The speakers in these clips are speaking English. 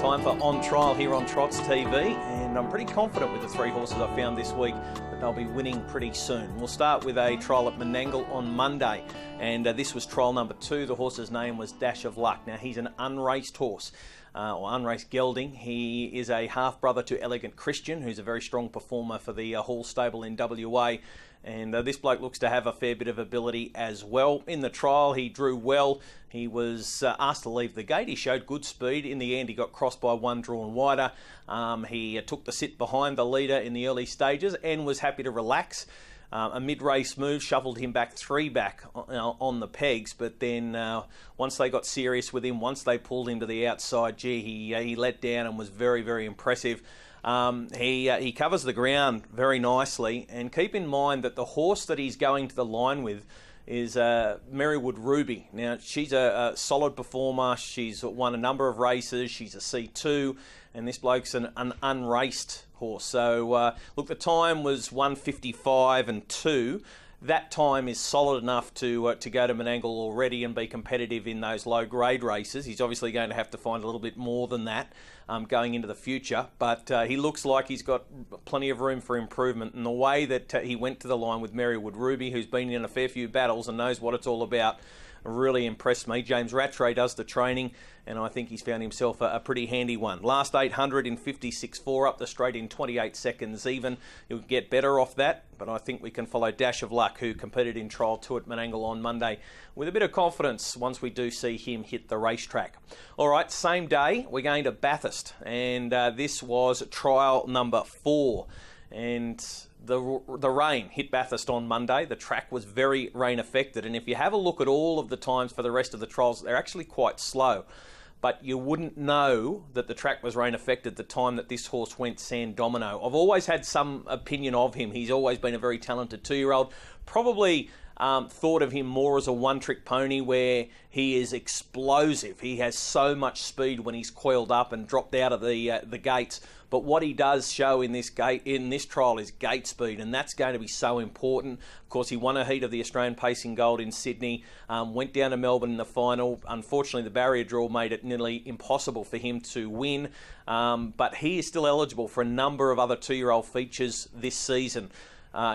time for On Trial here on Trots TV, and I'm pretty confident with the three horses I found this week that they'll be winning pretty soon. We'll start with a trial at Menangle on Monday, and this was trial number 2. The horse's name was Dash of Luck. Now, he's an unraced horse, or unraced gelding. He is a half-brother to Elegant Christian, who's a very strong performer for the Hall stable in WA. And this bloke looks to have a fair bit of ability as well. In the trial, he drew well. He was asked to leave the gate. He showed good speed. In the end, he got crossed by one drawn wider. He took the sit behind the leader in the early stages and was happy to relax. A mid-race move shuffled him back 3 back on the pegs, but then once they got serious with him, once they pulled him to the outside, gee, he let down and was very, very impressive. He covers the ground very nicely, and keep in mind that the horse that he's going to the line with is Merrywood Ruby. Now, she's a solid performer. She's won a number of races. She's a C2, and this bloke's an unraced horse. So, look, the time was 1:55 and 2. That time is solid enough to go to Menangle already and be competitive in those low-grade races. He's obviously going to have to find a little bit more than that going into the future, but he looks like he's got plenty of room for improvement. And the way that he went to the line with Merrywood Ruby, who's been in a fair few battles and knows what it's all about, really impressed me. James Rattray does the training, and I think he's found himself a pretty handy one. Last 800 in 56.4, up the straight in 28 seconds even. He'll get better off that, but I think we can follow Dash of Luck, who competed in Trial 2 at Menangle on Monday, with a bit of confidence once we do see him hit the racetrack. All right, same day, we're going to Bathurst, and this was trial number 4. And the rain hit Bathurst on Monday. The track was very rain affected, and if you have a look at all of the times for the rest of the trials, they're actually quite slow. But you wouldn't know that the track was rain affected the time that this horse went San Domino. I've always had some opinion of him. He's always been a very talented 2-year-old. Probably thought of him more as a one-trick pony where he is explosive. He has so much speed when he's coiled up and dropped out of the gates. But what he does show in this trial is gate speed, and that's going to be so important. Of course, he won a heat of the Australian Pacing Gold in Sydney, went down to Melbourne in the final. Unfortunately, the barrier draw made it nearly impossible for him to win, but he is still eligible for a number of other 2-year-old features this season.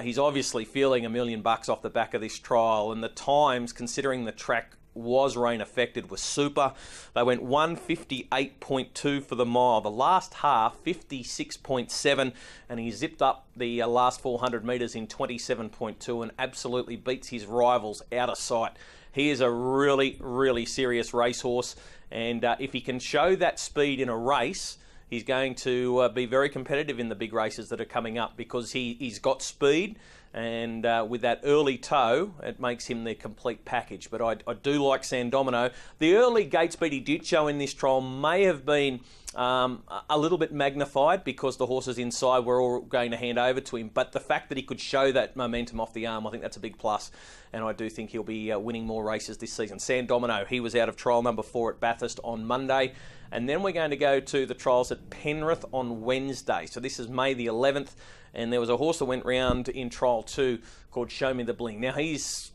He's obviously feeling $1 million off the back of this trial, and the times, considering the track was rain affected, was super. They went 1:58.2 for the mile. The last half, 56.7, and he zipped up the last 400 metres in 27.2 and absolutely beats his rivals out of sight. He is a really, really serious racehorse, and if he can show that speed in a race, he's going to be very competitive in the big races that are coming up, because he's got speed, and with that early toe, it makes him the complete package. But I do like San Domino. The early gate speed he did show in this trial may have been a little bit magnified because the horses inside were all going to hand over to him. But the fact that he could show that momentum off the arm, I think that's a big plus. And I do think he'll be winning more races this season. San Domino, he was out of trial number 4 at Bathurst on Monday. And then we're going to go to the trials at Penrith on Wednesday. So this is May the 11th. And there was a horse that went round in trial 2 called Show Me the Bling. Now, he's,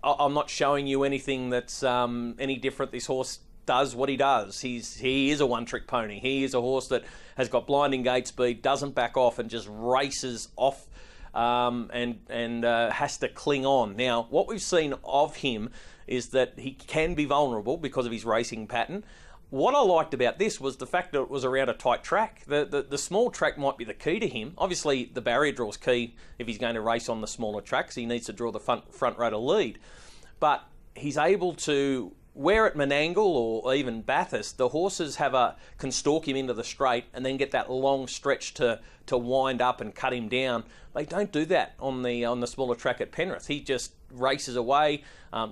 I'm not showing you anything that's any different. This horse does what he does. He is a one-trick pony. He is a horse that has got blinding gate speed, doesn't back off, and just races off and has to cling on. Now, what we've seen of him is that he can be vulnerable because of his racing pattern. What I liked about this was the fact that it was around a tight track. The small track might be the key to him. Obviously, the barrier draw's key if he's going to race on the smaller tracks. He needs to draw the front row to lead. But he's able to, where at Menangle or even Bathurst, the horses can stalk him into the straight and then get that long stretch to wind up and cut him down. They don't do that on the smaller track at Penrith. He just races away.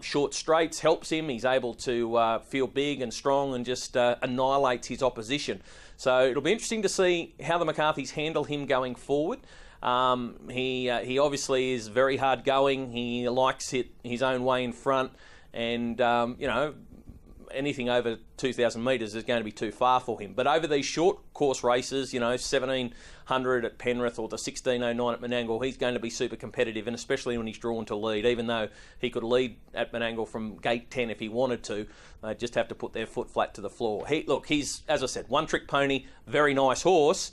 Short straights helps him. He's able to feel big and strong and just annihilates his opposition. So it'll be interesting to see how the McCarthys handle him going forward. He obviously is very hard going. He likes it his own way in front, and anything over 2,000 metres is going to be too far for him. But over these short course races, 1,700 at Penrith or the 1,609 at Menangle, he's going to be super competitive, and especially when he's drawn to lead, even though he could lead at Menangle from gate 10 if he wanted to. They just have to put their foot flat to the floor. He's, as I said, one-trick pony, very nice horse.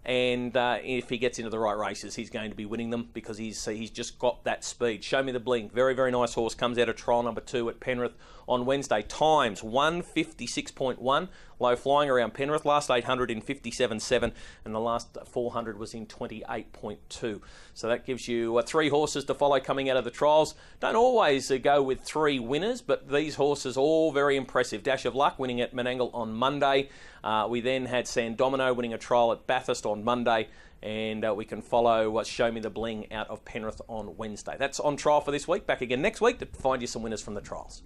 And if he gets into the right races, he's going to be winning them because he's just got that speed. Show Me the Bling, very, very nice horse, comes out of trial number 2 at Penrith on Wednesday. Times 156.1, low flying around Penrith. Last 800 in 57.7, and the last 400 was in 28.2. So that gives you 3 horses to follow coming out of the trials. Don't always go with 3 winners, but these horses all very impressive. Dash of Luck winning at Menangle on Monday. We then had San Domino winning a trial at Bathurst on Monday, and we can follow Show Me the Bling out of Penrith on Wednesday. That's on trial for this week. Back again next week to find you some winners from the trials.